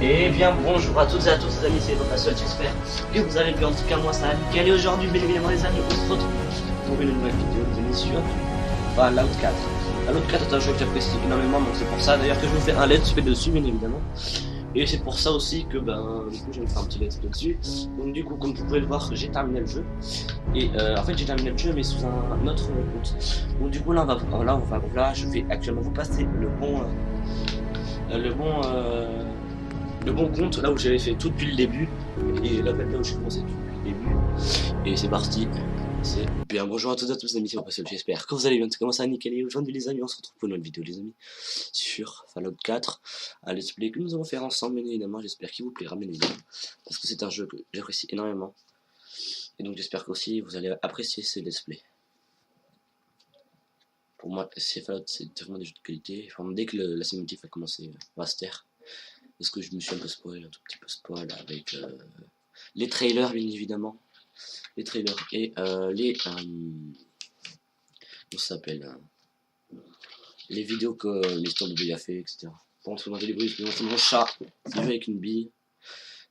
Et bien bonjour à toutes et à tous les amis, c'est votre seul, j'espère que vous allez bien. En tout cas moi ça va nickel. Et aujourd'hui bien évidemment les amis, on se retrouve pour une nouvelle vidéo les amis sur Fallout 4. Fallout 4 est un jeu que j'apprécie énormément, donc c'est pour ça d'ailleurs que je vous fais un let's play dessus bien évidemment. Et c'est pour ça aussi que du coup je vais me faire un petit let's play dessus. Donc du coup comme vous pouvez le voir j'ai terminé le jeu. Et en fait j'ai terminé le jeu mais sous un autre compte. Donc du coup là je vais actuellement vous passer le bon compte, là où j'avais fait tout depuis le début, et là où j'ai commencé tout depuis le début, et c'est parti. C'est bien, bonjour à toutes et à tous les amis, c'est Pascal, j'espère que vous allez bien, ça commence à nickel, et aujourd'hui les amis, on se retrouve pour une autre vidéo les amis, sur Fallout 4, un let's play que nous allons faire ensemble, bien évidemment, j'espère qu'il vous plaira, bien évidemment, parce que c'est un jeu que j'apprécie énormément, et donc j'espère qu'aussi vous allez apprécier ces let's play. Pour moi, Fallout, c'est vraiment des jeux de qualité, enfin, dès que la cinématique va commencer, on va se taire. Parce que je me suis un peu spoil, un tout petit peu spoil avec les trailers bien évidemment. Les trailers et comment ça s'appelle les vidéos que l'histoire de Billy a fait, etc. Par contre, vous entendez les bruits, c'est mon chat qui joue avec une bille.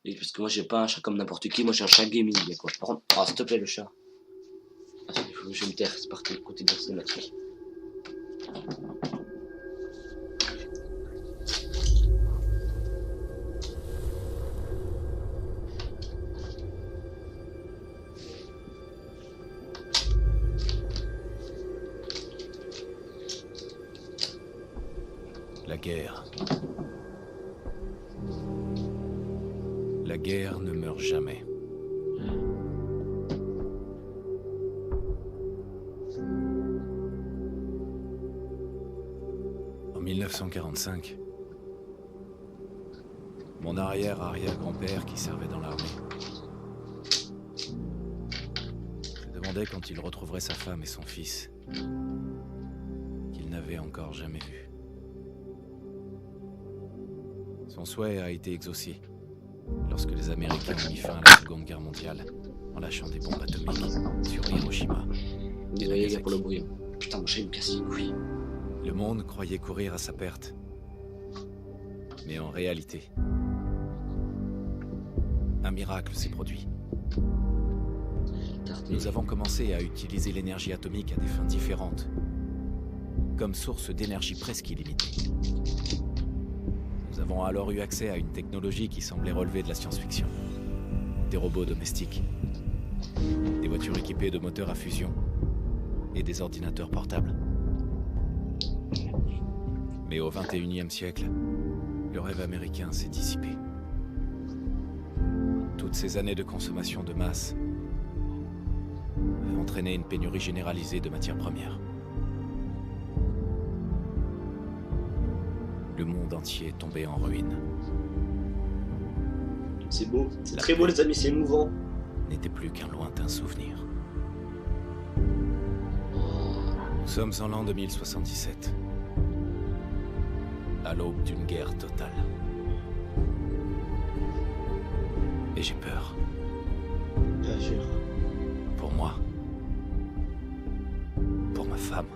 Et parce que moi j'ai pas un chat comme n'importe qui, moi j'ai un chat gaming quoi. Par contre, s'il te plaît le chat. Je vais me taire, c'est parti, côté de la cinématique. La guerre. La guerre ne meurt jamais. En 1945, mon arrière-arrière-grand-père qui servait dans l'armée se demandait quand il retrouverait sa femme et son fils qu'il n'avait encore jamais vus. Son souhait a été exaucé lorsque les Américains ont mis fin à la Seconde Guerre mondiale en lâchant des bombes atomiques sur Hiroshima. Désolé les gars pour le bruit. Putain mon chat il me casse les couilles. Le monde croyait courir à sa perte. Mais en réalité, un miracle s'est produit. Nous avons commencé à utiliser l'énergie atomique à des fins différentes, comme source d'énergie presque illimitée. Nous avons alors eu accès à une technologie qui semblait relever de la science-fiction. Des robots domestiques, des voitures équipées de moteurs à fusion et des ordinateurs portables. Mais au XXIe siècle, le rêve américain s'est dissipé. Toutes ces années de consommation de masse ont entraîné une pénurie généralisée de matières premières. Le monde entier est tombé en ruine. C'est beau, c'est très beau les amis, c'est émouvant. N'était plus qu'un lointain souvenir. Nous sommes en l'an 2077, à l'aube d'une guerre totale. Et j'ai peur. Bien sûr. Pour moi. Pour ma femme.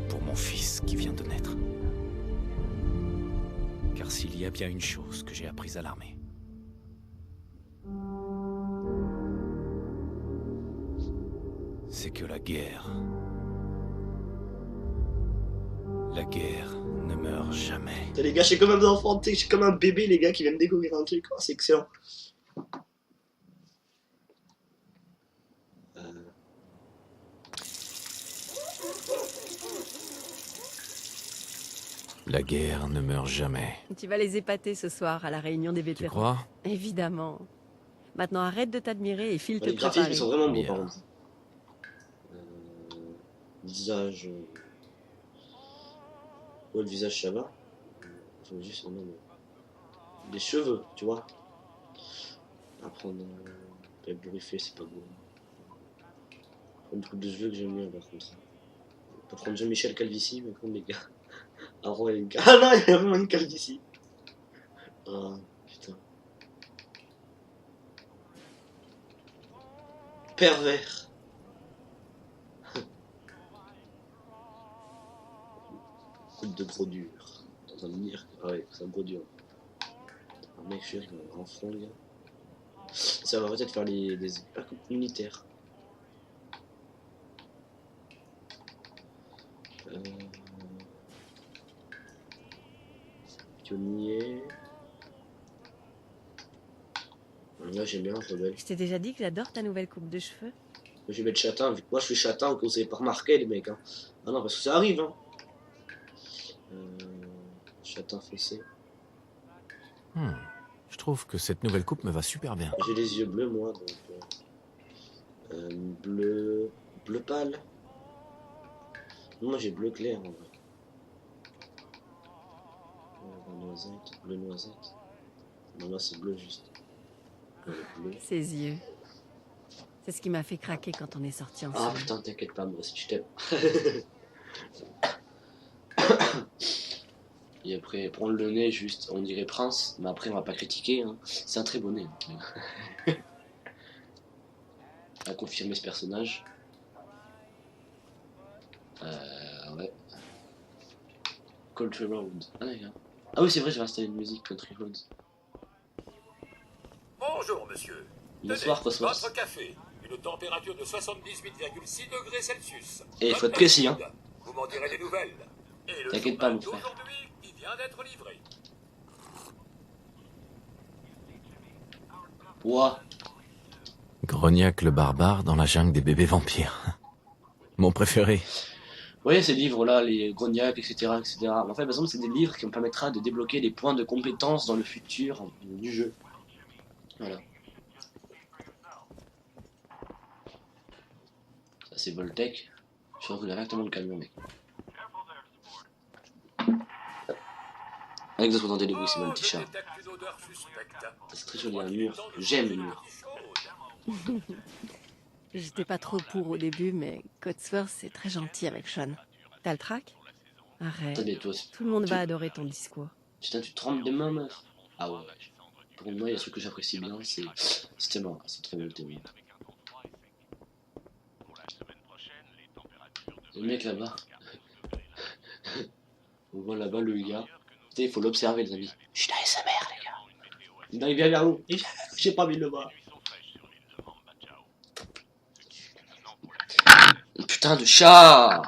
Pour mon fils qui vient de naître. Car s'il y a bien une chose que j'ai apprise à l'armée, c'est que la guerre ne meurt jamais. Les gars, je suis comme un enfant, je suis comme un bébé, les gars, qui vient de découvrir un truc. Oh, c'est excellent. La guerre ne meurt jamais. Tu vas les épater ce soir à la réunion des Tu vétérans. crois? Évidemment. Maintenant arrête de t'admirer et file te Les graphismes préparer. ils sont vraiment beaux Bien. par contre. Visage. Ouais, le visage ça va. Faut juste en des cheveux, tu vois. Après on a ébouriffé, c'est pas beau. Une coupe de cheveux que j'aime bien par contre. On peut prendre Jean-Michel Calvici, mais contre les gars. Ah ouais les gars. Ah non, il y a vraiment une calvitie. Ah putain. Pervers. Coupe de gros dur. train de dire. Ouais, c'est un gros dur. Un mec, je suis un grand front, les gars. Ça va peut-être faire les militaires. Pionnier. Là, j'aime bien, rebelle. Je t'ai déjà dit que j'adore ta nouvelle coupe de cheveux. Je vais mettre châtain, vu que moi je suis châtain, que vous avez pas remarqué, les mecs. Hein. Ah non, parce que ça arrive. Hein. Châtain foncé. Je trouve que cette nouvelle coupe me va super bien. J'ai les yeux bleus, moi, donc. Bleu. Bleu pâle. Moi j'ai bleu clair, en vrai. Noisette, bleu noisette. Non, là c'est bleu juste. Bleu. Ses yeux. C'est ce qui m'a fait craquer quand on est sortis Ah ensemble. putain, t'inquiète pas, moi aussi je t'aime. Et après, prendre le nez, juste, on dirait Prince, mais après on va pas critiquer. Hein. C'est un très beau nez. À confirmer ce personnage. Ouais. Country Road. Ah, d'accord. Ah oui, c'est vrai, je vais installer une musique Country Road. Bonjour, monsieur. Bonsoir, Tenez, Cosmos. votre café. Une température de 78,6 degrés Celsius. Et il faut être Bonne précis, hein. habitude. Vous m'en direz des nouvelles. Et le T'inquiète pas, journal mon frère. d'aujourd'hui, il vient d'être livré. Ouah. Grognac le barbare dans la jungle des bébés vampires. Mon préféré. Vous voyez ces livres-là, les Grognac, etc., etc. En fait, par exemple, c'est des livres qui me permettra de débloquer des points de compétences dans le futur du jeu. Voilà. Ça, c'est Voltec. Je recule directement le camion, mec. Avec dans des bruits, c'est mon petit chat. Je détecte une odeur suspecte. C'est très joli, un mur. J'aime le mur. J'étais pas trop pour au début, mais Codsworth, c'est très gentil avec Sean. T'as le trac? Arrête. Attendez, toi aussi. Tout le monde va adorer ton discours. Putain, tu te trompes des mains, meuf. Ah ouais. Pour moi, il y a un truc que j'apprécie bien, c'est tellement. C'est très bien le thème. Le mec là-bas. On voit là-bas le gars. Putain, il faut l'observer, les amis. Je suis dans SMR, les gars. Non, il vient vers nous. J'ai pas envie de le voir. Putain de chat!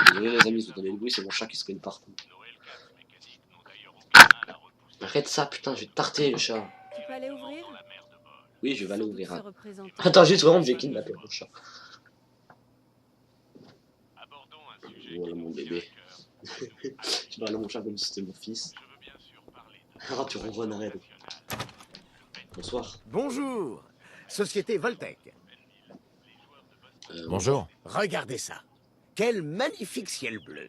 Désolé les amis, vous entendez le bruit, c'est mon chat qui se cogne partout. Arrête ça, putain, je vais te tarter le chat. Tu peux aller ouvrir? Oui, je vais aller ouvrir. Se Hein. représenter. Attends, juste vraiment, j'ai kidnappé mon chat. Voilà mon bébé. Je parle à mon chat comme si c'était mon fils. Ah, tu renvoies arrête. Bonsoir. Bonjour, Société Voltec. Bonjour. Regardez ça. Quel magnifique ciel bleu.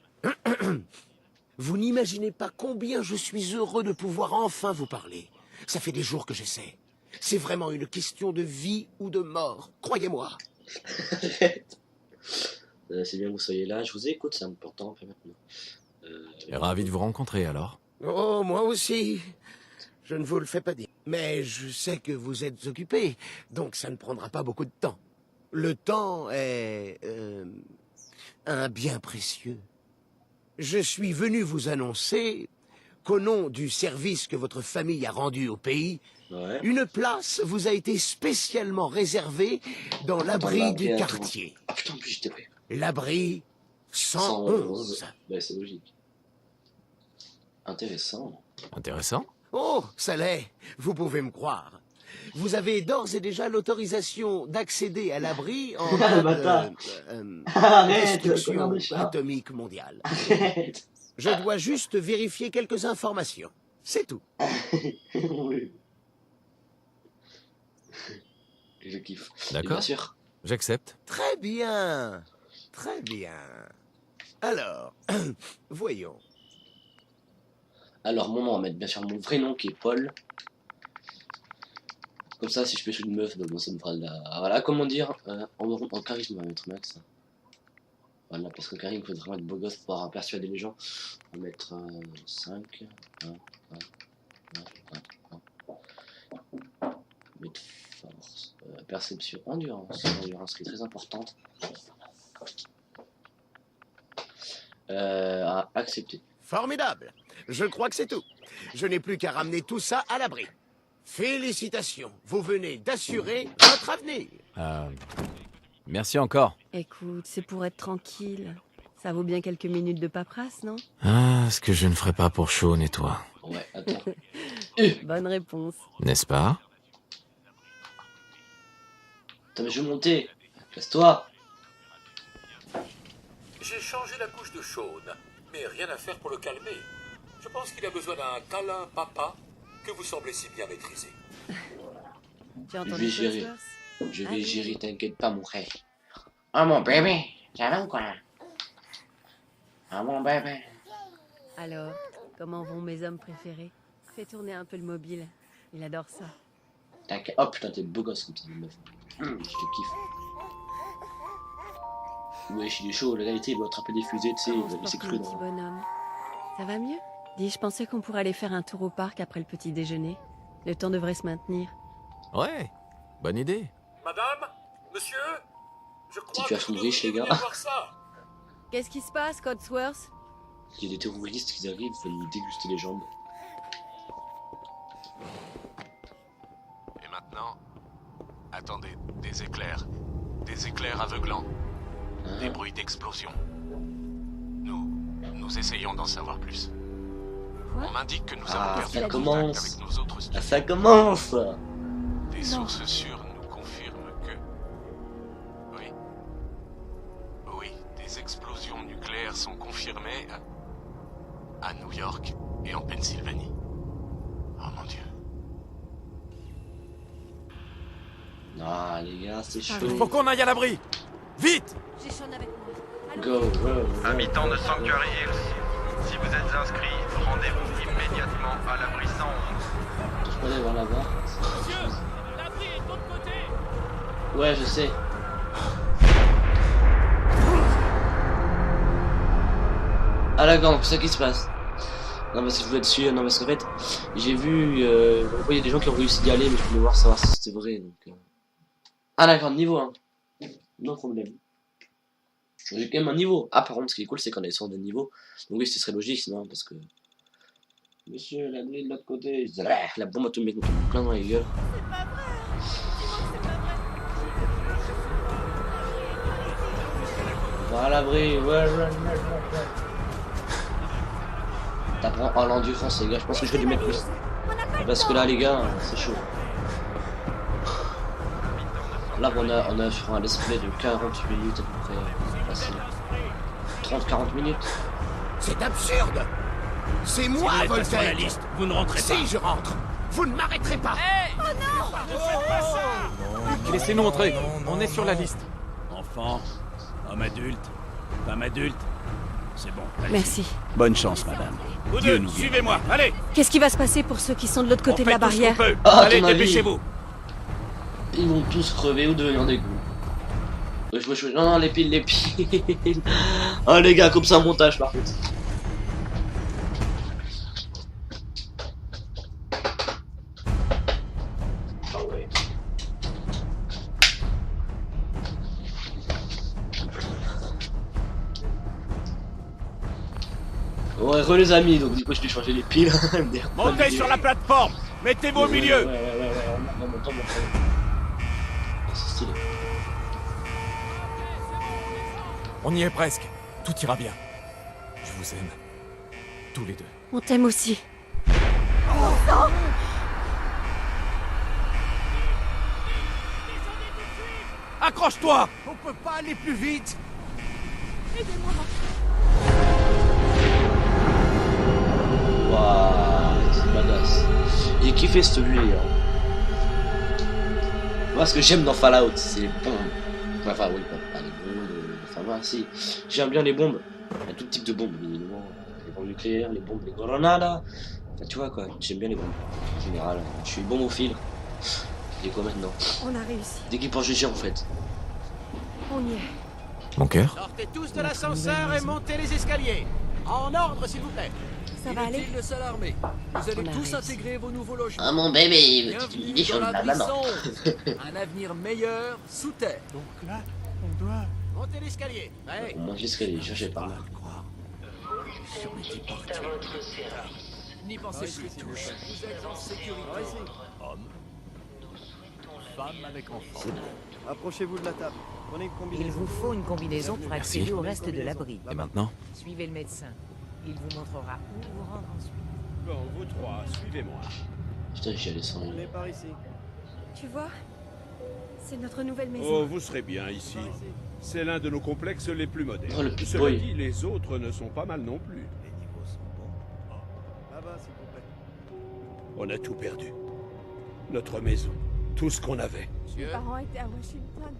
Vous n'imaginez pas combien je suis heureux de pouvoir enfin vous parler. Ça fait des jours que j'essaie. C'est vraiment une question de vie ou de mort, croyez-moi. Arrête. C'est bien que vous soyez là, je vous écoute, c'est important après maintenant. Ravi de vous rencontrer alors. Oh, moi aussi. Je ne vous le fais pas dire. Mais je sais que vous êtes occupé, donc ça ne prendra pas beaucoup de temps. Le temps est un bien précieux. Je suis venu vous annoncer qu'au nom du service que votre famille a rendu au pays, Ouais. une place vous a été spécialement réservée dans l'abri du Attends. quartier. Ah putain, en plus j'étais prêt. L'abri 111. Ouais, c'est logique. Intéressant. Intéressant. Oh, ça l'est, vous pouvez me croire. Vous avez d'ores et déjà l'autorisation d'accéder à l'abri en cas Bâtard. de destruction atomique mondiale. Arrête. Je dois juste vérifier quelques informations. C'est tout. Oui. Je kiffe. Et D'accord. bien sûr. J'accepte. Très bien. Très bien. Alors, voyons. Alors, mon nom, on va mettre bien sûr mon vrai nom qui est Paul. Comme ça, si je pêche une meuf, bah, bon, ça me fera de la. Voilà, comment dire, en charisme, on va mettre max. Voilà, parce que charisme, il faut vraiment être beau gosse pour pouvoir persuader les gens. On va mettre 5. Mettre force. Perception, endurance. Endurance qui est très importante. À accepter. Formidable. Je crois que c'est tout. Je n'ai plus qu'à ramener tout ça à l'abri. Félicitations. Vous venez d'assurer votre avenir. Merci encore. Écoute, c'est pour être tranquille. Ça vaut bien quelques minutes de paperasse, non? Ah, ce que je ne ferais pas pour Sean et toi. Ouais, attends. Bonne réponse. N'est-ce pas? Attends, mais je vais monter. Casse-toi. J'ai changé la couche de Sean, mais rien à faire pour le calmer. Je pense qu'il a besoin d'un câlin papa que vous semblez si bien maîtriser. Tu as Je vais entendu gérer. Codsworth? Je vais Allez. gérer, t'inquiète pas, mon frère. Oh mon bébé, ça va ou quoi? Oh mon bébé. Alors, comment vont mes hommes préférés? Fais tourner un peu le mobile. Il adore ça. T'inquiète. Oh putain, t'es beau gosse comme ça, meuf. Je te kiffe. Wesh, il est chaud, la réalité, il va attraper des fusées, tu sais, Comment se il s'est porte cru mon petit dans... bonhomme? Ça va mieux? Dis, je pensais qu'on pourrait aller faire un tour au parc après le petit déjeuner. Le temps devrait se maintenir. Ouais, bonne idée. Madame? Monsieur? Je crois Situation que vous riche, les devriez gars. venir voir ça. Qu'est-ce qui se passe, Codsworth? Il y a des terroristes qui arrivent, ils veulent nous déguster les jambes. Et maintenant, attendez, des éclairs. Des éclairs aveuglants. Hein? Des bruits d'explosion. Nous essayons d'en savoir plus. Quoi? On m'indique que nous Ah, avons perdu ça le contact commence. avec nos autres Ah, studios. ça commence. Des sources sûres nous confirment que... Oui. Oui, des explosions nucléaires sont confirmées à New York et en Pennsylvanie. Oh mon Dieu. Ah, les gars, c'est chaud. Il faut qu'on aille à l'abri. Vite! J'ai Sean avec moi. Go, go, go. Habitants de Sanctuary Hills, si vous êtes inscrits, rendez-vous immédiatement à l'abri 111. Je peux aller voir là-bas. Monsieur, l'abri est de l'autre côté. Ouais, je sais. Ah d'accord, c'est ça qui se passe. Non, parce que je voulais être sûr, non, parce qu'en fait, j'ai vu, il y a des gens qui ont réussi d'y aller, mais je voulais voir savoir si c'était vrai, donc... Ah d'accord, niveau 1. Non problème. J'ai quand même un niveau. Ah, par contre, ce qui est cool, c'est qu'on a des sortes de niveaux. Donc oui, ce serait logique, sinon, parce que... Monsieur, la grille de l'autre côté... La bombe atomique nous tombe plein dans la gueule. Voilà l'abri, ouais. T'apprends à l'endurance, les gars. Je pense que je vais du mettre plus. Parce que là, les gars, c'est chaud. Là, on a sur un let's play de 40 minutes à peu près. Facile. 30-40 minutes. C'est absurde. C'est moi, Voltaire. Vous ne rentrez Si je rentre, vous ne m'arrêterez pas. Laissez-nous entrer. On est sur la liste. Enfant, homme adulte, femme adulte, c'est bon. allez. Merci. Bonne chance, madame. Vous Dieu deux, nous guide. suivez-moi, allez. Qu'est-ce qui va se passer pour ceux qui sont de l'autre côté On de la fait tout ce barrière? qu'on peut. Ah, Allez, ton avis. dépêchez-vous. Ils vont tous crever ou devenir des goûts. Non, les piles. Ah, les gars, comme ça, montage par contre. Ah ouais. Ouais, re les amis, donc du coup je vais changer les piles. Montez sur la plateforme. Mettez-vous au milieu. Ouais, on monte. C'est stylé. On y est presque. Tout ira bien. Je vous aime. Tous les deux. On t'aime aussi. Accroche-toi. On peut pas aller plus vite. Waouh, c'est badass. J'ai kiffé cette vue, les gars. Moi, ce que j'aime dans Fallout, c'est les bombes. Enfin, oui, pas les bombes. Enfin, voilà, si. J'aime bien les bombes. Il y a tout type de bombes, évidemment. Les bombes nucléaires, les bombes, les grenades. Enfin, tu vois quoi, j'aime bien les bombes. En général, je suis bombophile. Et quoi maintenant? On a réussi. D'équipage GG en fait. On y est. Mon cœur? Sortez tous de l'ascenseur et montez les escaliers. En ordre, s'il vous plaît. Ça va aller? de s'alarmer. Vous allez On a tous réussi. intégrer vos nouveaux logements. Ah mon bébé, Bienvenue des choses dans la là, non. Un avenir meilleur sous terre. Donc là, on doit... Montez l'escalier. Ouais. On mange l'escalier, cherchez par là. N'y pensez plus. Vous êtes en sécurité. Homme. Femme avec enfant. Approchez-vous de la table. Prenez une Il combinaison. vous faut une combinaison pour Merci. accéder au reste de l'abri. Et maintenant? Suivez le médecin. Il vous montrera où vous rendre ensuite. Bon, vous trois, suivez-moi. Putain, j'y allais sans On lui. est par ici. Tu vois, c'est notre nouvelle maison. Oh, vous serez bien ici. C'est l'un de nos complexes les plus modernes. Oh, le petit Cela boy. dit, les autres ne sont pas mal non plus. Les niveaux sont bons. Là-bas, s'il vous plaît. On a tout perdu. Notre maison, tout ce qu'on avait. Mes parents étaient à Washington.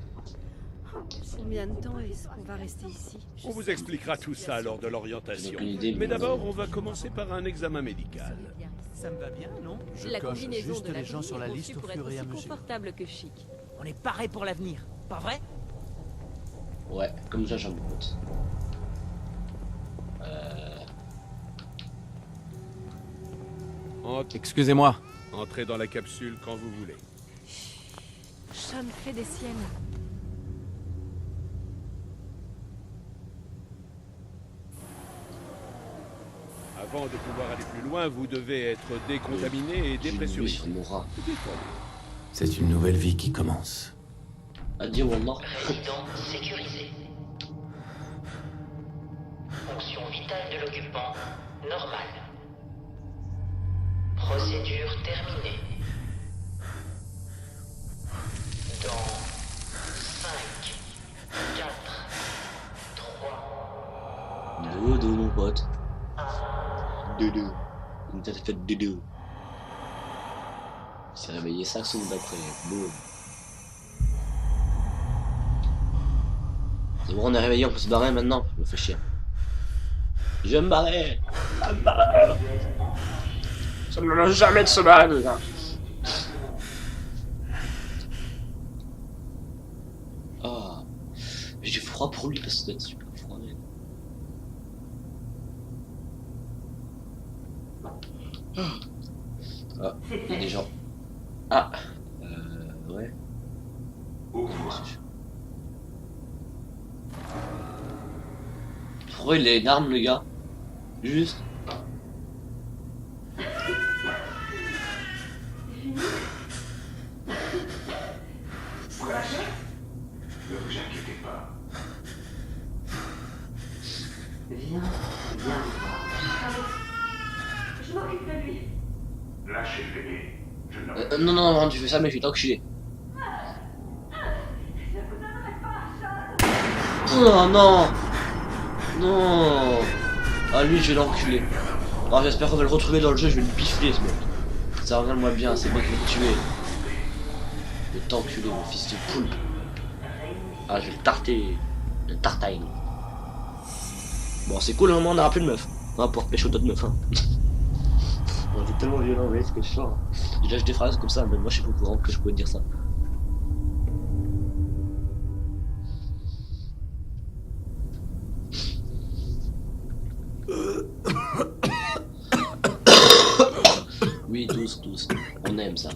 Combien de temps est-ce qu'on va rester ici? On vous expliquera tout ça lors de l'orientation. J'ai aucune idée, Mais d'abord, on va commencer par un examen médical. Ça me va bien, non? La combinaison de la gens sur la liste au fur et à mesure. Confortable que chic. On est paré pour l'avenir, pas vrai? Ouais, comme ça, j'ai un pote. Excusez-moi. Entrez dans la capsule quand vous voulez. Sean fait des siennes. Avant de pouvoir aller plus loin, vous devez être décontaminé et J'ai une vue dépressurisé. sur mon rat. C'est une nouvelle vie qui commence. Adieu, Wallah. Résidence sécurisée. Fonction vitale de l'occupant normale. Procédure terminée. Dans 5, 4, 3, Dodo, mon pote. Dodo. Une tête faite dodo. Il s'est réveillé 5 secondes après. Boum. C'est bon, on est réveillé, on peut se barrer maintenant. Je me fais chier. Je vais me barrer. Je vais me barrer. Ça ne me lâche jamais de se barrer, les gars. Ah. J'ai froid pour lui parce que ça doit être super froid. Ah, il y a des gens. Ah. Ouais. Pourquoi il a une arme, le gars? Juste. Ne vous inquiétez pas. viens me voir. Je m'occupe de lui. Lâchez le bébé. Je ne Non, non, non, tu fais ça, mais je vais t'enculer. Oh non! Non! Ah, lui, je vais l'enculer. Alors, j'espère qu'on va le retrouver dans le jeu, je vais le bifler, ce mec. Ça, regarde-moi bien, c'est moi qui vais le tuer. Je vais t'enculer, mon fils de poule. Ah, je vais le tarter. Le tartine. Bon, c'est cool, hein, on aura plus de meufs. On va pouvoir pécho d'autres meufs, hein. On est tellement violent, vous voyez ce que je sens. Je lâche des phrases comme ça, mais moi je suis pas au courant que je pouvais dire ça. Oui, tous, tous. On aime ça.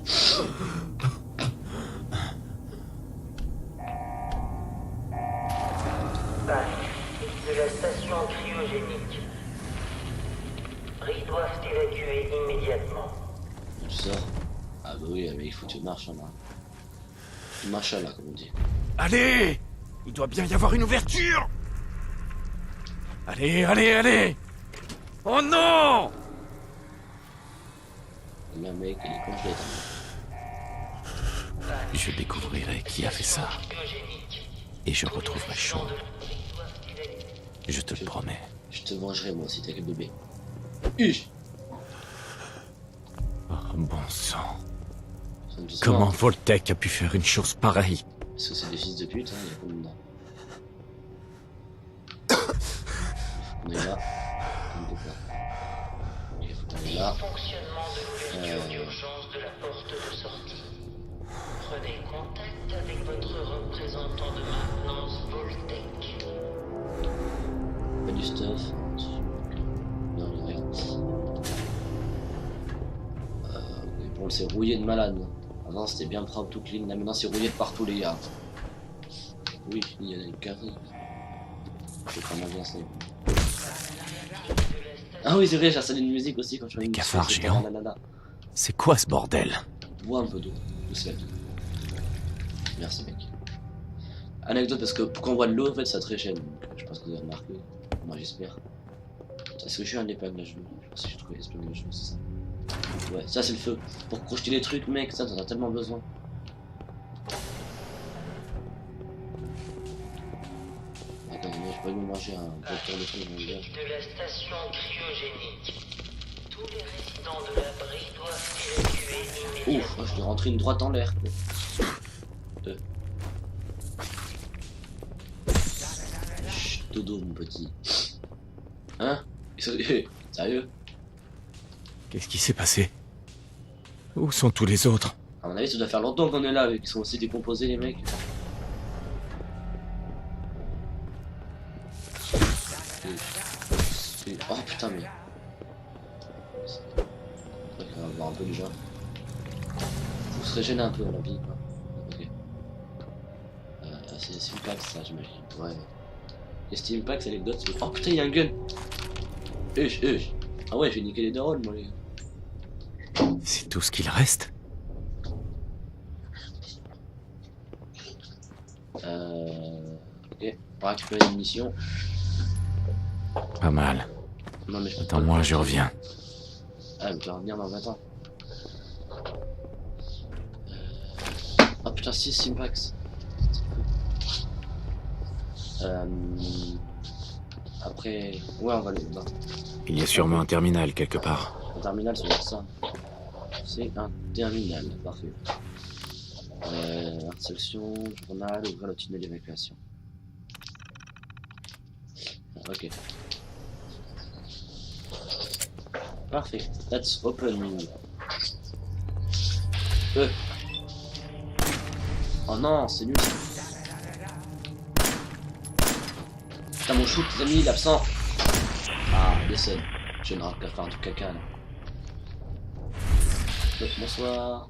Bac de la station cryogénique. Ils doivent évacuer immédiatement. Tu sors. Ah bah oui, mais il faut que tu marches là. Tu marches là, comme on dit. Allez! Il doit bien y avoir une ouverture! Allez, allez, allez! Oh non! Le mec, il est congelé. Je découvrirai qui a fait ça. Et je retrouverai Sean. Je te le promets. Je te vengerai moi aussi, t'es que bébé. Huch. Oh, bon sang. Comment Voltec a pu faire une chose pareille? Parce que c'est des fils de pute, hein, il y a pas dedans. On est là. Il faut qu'on est là. Fonctionnement de l'ouverture d'urgence de la porte de sortie. Prenez contact avec votre représentant de maintenance Voltec. Pas du stuff. Non, il y a rien. Bon, c'est rouillé de malade. Avant c'était bien propre, tout clean. Là maintenant c'est rouillé de partout, les gars. Oui, il y a des carrés. C'est pas mal bien ça. De la Ah oui, c'est vrai, j'ai installé une musique aussi quand je fais une Cafard mission, géant. nanana. C'est quoi ce bordel? Bois un peu d'eau, de sel. Merci mec. Anecdote parce que quand on voit de l'eau en fait ça te régène, donc je pense que vous avez remarqué. Moi j'espère. Est-ce que je suis un épingle à genoux? Je pense que j'ai trouvé l'épingle à genoux, c'est ça. Ouais, ça c'est le feu. Pour crocheter les trucs mec, ça t'en as tellement besoin. Attends, je peux me manger un gros tour de trucs De la station cryogénique. Tous les résidents de l'abri doivent évacuer immédiatement. Ouf, je dois rentrer une droite en l'air. Chut, dodo mon petit. Hein? Sérieux? Qu'est-ce qui s'est passé? Où sont tous les autres? À mon avis, ça doit faire longtemps qu'on est là, ils sont aussi décomposés les mecs. Oh putain mais... On va avoir un peu de joie. Faut se régénérer un peu à la vie quoi. Ok. C'est Stimpax ça j'imagine. Ouais. Les Stimpax anecdotes. Oh putain y'a un gun. Ah ouais j'ai niqué les deux rôles moi les gars. C'est tout ce qu'il reste? Ok. On va récupérer une mission. Pas mal. Non, mais Attends-moi, je reviens. Ah, mais tu vas revenir dans 20 ans. Oh putain, 6 Stimpax. Après... Ouais, on va aller là. Il y a sûrement un terminal quelque part. Un terminal, c'est ça. C'est un terminal, parfait. Instruction, journal, ouvrir le tunnel d'évacuation. Ok. Parfait. Let's open. Oh non, c'est nul. Putain, mon shoot, les amis, il est absent. Ah, décède. Je ne rate qu'à faire un truc caca là. Bonsoir.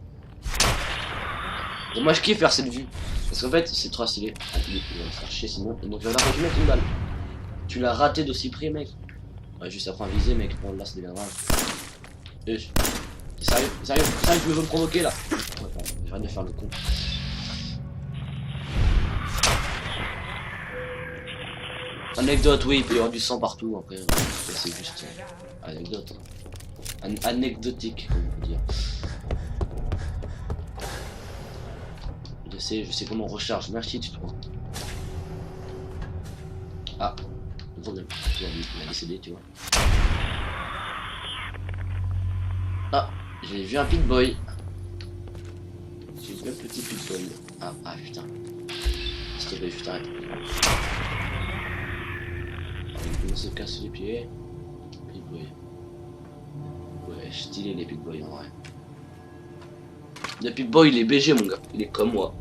Et moi je kiffe faire cette vue. Parce qu'en fait, c'est trop stylé. Ah, il va me faire chier sinon. Et donc là, tu mets une balle. Tu l'as raté d'aussi près, mec. Ouais, juste après un visé, mec. Bon, là, ça devient grave. T'es sérieux? Sérieux, tu veux me provoquer là? Ouais, bon, j'arrête de faire le con. Anecdote, oui, il peut y avoir du sang partout. Après, c'est juste anecdote. Anecdotique, comme on peut dire. Je sais comment on recharge. Merci, tu te vois. Ah, problème. Il a décédé, tu vois. Ah, j'ai vu un Pip-Boy. J'ai vu un petit Pip-Boy. Ah putain. S'il te plaît, juste arrête. Il se casse les pieds. Pip-Boy. Ouais, stylé les Pip-Boy en vrai. Le Pip-Boy, il est BG, mon gars. Il est comme moi.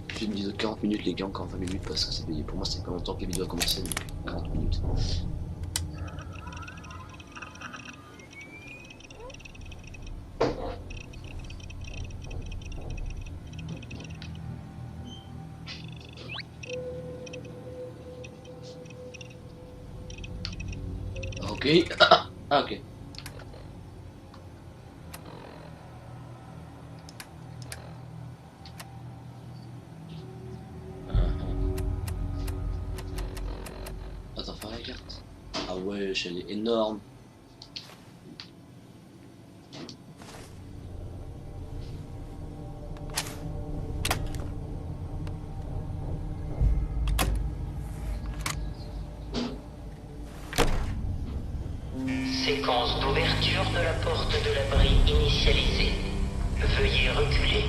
Je fais une vidéo de 40 minutes, les gars, encore 20 minutes parce que c'est payé. Pour moi, c'est pas longtemps que les vidéos a commencé, donc 40 minutes. Ok. Ah, ok. Attends, faire la carte. Ah ouais, elle est énorme. Séquence d'ouverture de la porte de l'abri initialisée. Veuillez reculer.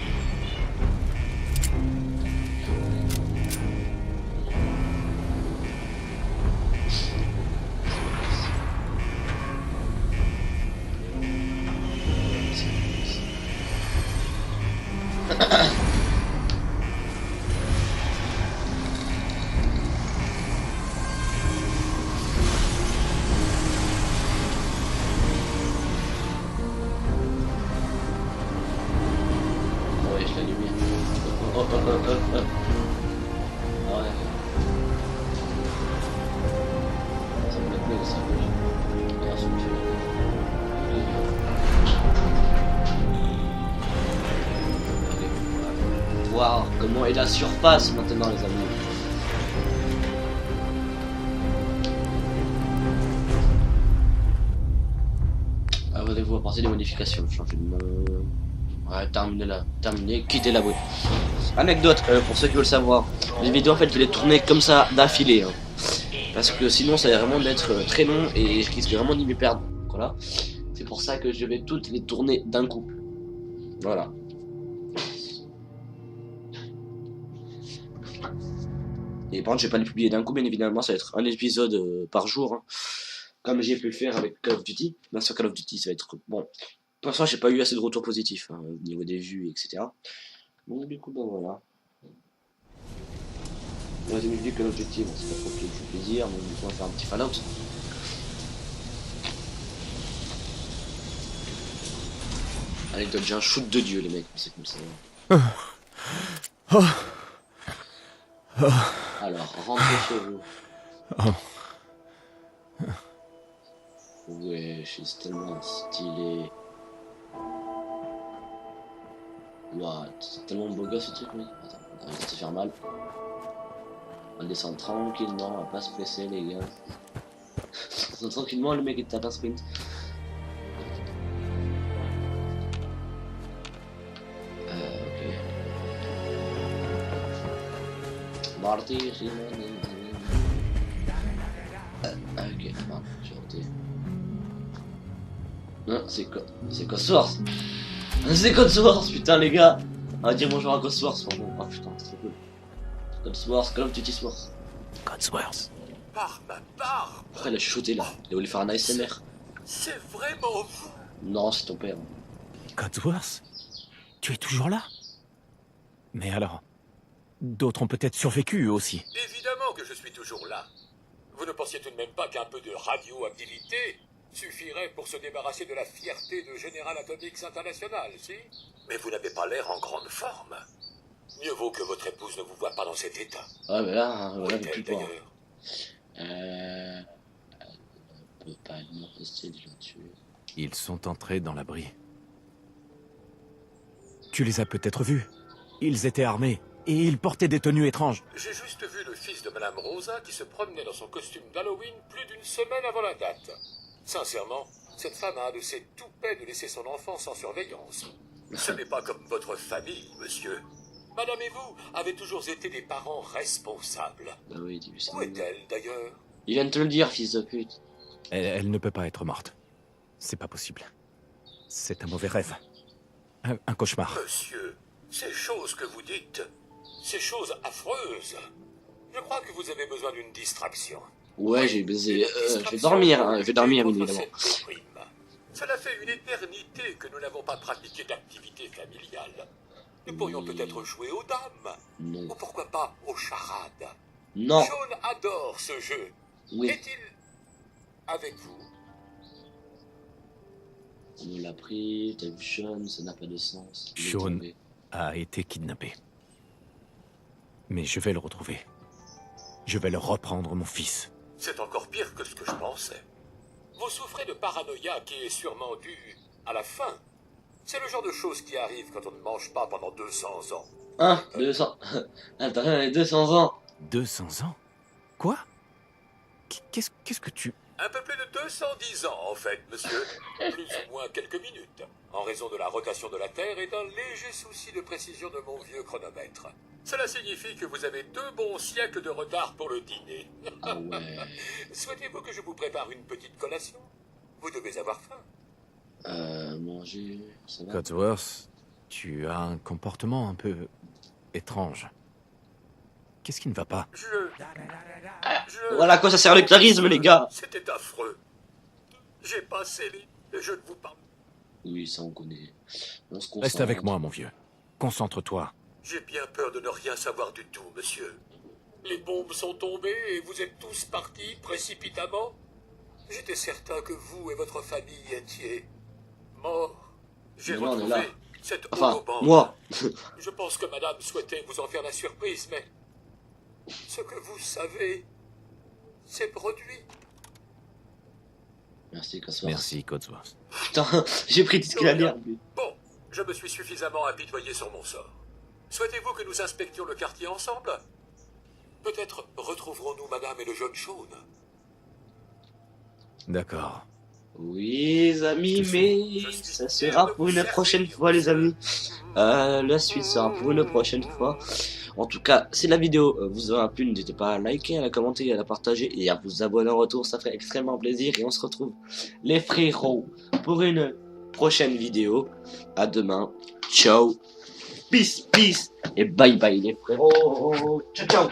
Ça me plaît, ça. envoyer la surface maintenant, les amis. Abonnez-vous à partir des modifications. Changer de nom. Ouais, terminez là. Terminez. Quittez la boîte. Anecdote, pour ceux qui veulent savoir. Les vidéos, en fait, je les tourner comme ça d'affilée. Hein. Parce que sinon, ça va vraiment d'être très long et je risque vraiment d'y me perdre. Voilà. C'est pour ça que je vais toutes les tourner d'un coup. Voilà. Et par contre, je vais pas les publier d'un coup, bien évidemment, ça va être un épisode par jour. Hein. Comme j'ai pu le faire avec Call of Duty. Bien sûr, Call of Duty, ça va être bon. Pour l'instant, j'ai pas eu assez de retours positifs hein, au niveau des vues, etc. Donc, du coup, ben voilà. Moi, j'ai vu Call of Duty, bon, c'est pas trop qui me fait plaisir, donc du coup, on va faire un petit Fallout. Anecdote, j'ai un shoot de dieu, les mecs, c'est comme ça. Alors, rentrez chez vous. Ouais, je suis tellement stylé. What? C'est tellement beau gosse ce truc, mec. Attends, on va se faire mal. On va descendre tranquillement, on va pas se presser, les gars. On descend tranquillement, le mec il tape un sprint. Ok. Marty, ok, pardon, j'ai raté. Non, c'est Cosworth. C'est Cosworth, putain les gars. On va dire bonjour à Cosworth. Oh putain, c'est trop cool. Cosworth, Call of Duty Sworth. Cosworth. Par ma part. Après, il a chuchoté là. Il a voulu faire un ASMR. C'est vraiment vous. Non, c'est ton père. Cosworth, tu es toujours là? Mais alors, d'autres ont peut-être survécu eux aussi. Évidemment que je suis toujours là. Vous ne pensiez tout de même pas qu'un peu de radioactivité suffirait pour se débarrasser de la fierté de General Atomics International, si? Mais vous n'avez pas l'air en grande forme. Mieux vaut que votre épouse ne vous voie pas dans cet état. Ah mais là, Où voilà, est-elle, plus quoi. d'ailleurs? Elle peut pas être morte, c'est déjà tué. Ils sont entrés dans l'abri. Tu les as peut-être vus. Ils étaient armés et ils portaient des tenues étranges. J'ai juste vu le fils de Madame Rosa qui se promenait dans son costume d'Halloween plus d'une semaine avant la date. Sincèrement, cette femme a un de ces toupets de laisser son enfant sans surveillance. Ce n'est pas comme votre famille, monsieur. Madame et vous avez toujours été des parents responsables. Bah oui, dis-lui ça. Où est-elle, d'ailleurs? Il vient de te le dire, fils de pute. Elle ne peut pas être morte. C'est pas possible. C'est un mauvais rêve. Un cauchemar. Monsieur, ces choses que vous dites, ces choses affreuses, je crois que vous avez besoin d'une distraction. Ouais, j'ai baisé. Je vais dormir, hein. Je vais dormir, bien évidemment. Cela fait une éternité que nous n'avons pas pratiqué d'activité familiale. Nous pourrions peut-être jouer aux dames. Non. Ou pourquoi pas aux charades. Non. Sean adore ce jeu. Oui. Est-il avec vous? On me l'a pris, t'as vu Sean, ça n'a pas de sens. Sean a été kidnappé. Mais je vais le retrouver. Je vais leur reprendre mon fils. C'est encore pire que ce que je pensais. Vous souffrez de paranoïa qui est sûrement due à la faim. C'est le genre de choses qui arrive quand on ne mange pas pendant 200 ans. Hein 200 Attends, les 200 ans 200 ans? Quoi? Qu'est-ce que tu... Un peu plus de 210 ans, en fait, monsieur. Plus ou moins quelques minutes. En raison de la rotation de la Terre et d'un léger souci de précision de mon vieux chronomètre. Cela signifie que vous avez 2 bons siècles de retard pour le dîner. Ah ouais. Souhaitez-vous que je vous prépare une petite collation? Vous devez avoir faim. Manger, ça va? Cosworth, tu as un comportement un peu étrange. Qu'est-ce qui ne va pas? Voilà à quoi ça sert le charisme, les gars. C'était affreux. J'ai passé les... Je ne vous parle. Oui, ça on connaît. On se concentre. Reste avec moi, mon vieux. Concentre-toi. J'ai bien peur de ne rien savoir du tout, monsieur. Les bombes sont tombées et vous êtes tous partis précipitamment. J'étais certain que vous et votre famille étiez morts. J'ai retrouvé cette holobande. Moi. Je pense que madame souhaitait vous en faire la surprise, mais... ce que vous savez, c'est produit. Merci, Cosworth. Merci, Cosworth. Putain, j'ai pris tout ce qu'il a dit. Bon, je me suis suffisamment apitoyé sur mon sort. Souhaitez-vous que nous inspections le quartier ensemble? Peut-être retrouverons-nous Madame et le jeune Sean. D'accord. Oui, les amis, mais ça sera pour une prochaine fois, les amis. La suite sera pour une prochaine fois. En tout cas, si la vidéo vous aura plu, n'hésitez pas à liker, à la commenter, à la partager et à vous abonner en retour. Ça ferait extrêmement plaisir. Et on se retrouve, les frérots, pour une prochaine vidéo. À demain. Ciao. Peace, peace. Et bye bye, les frérots. Ciao, ciao.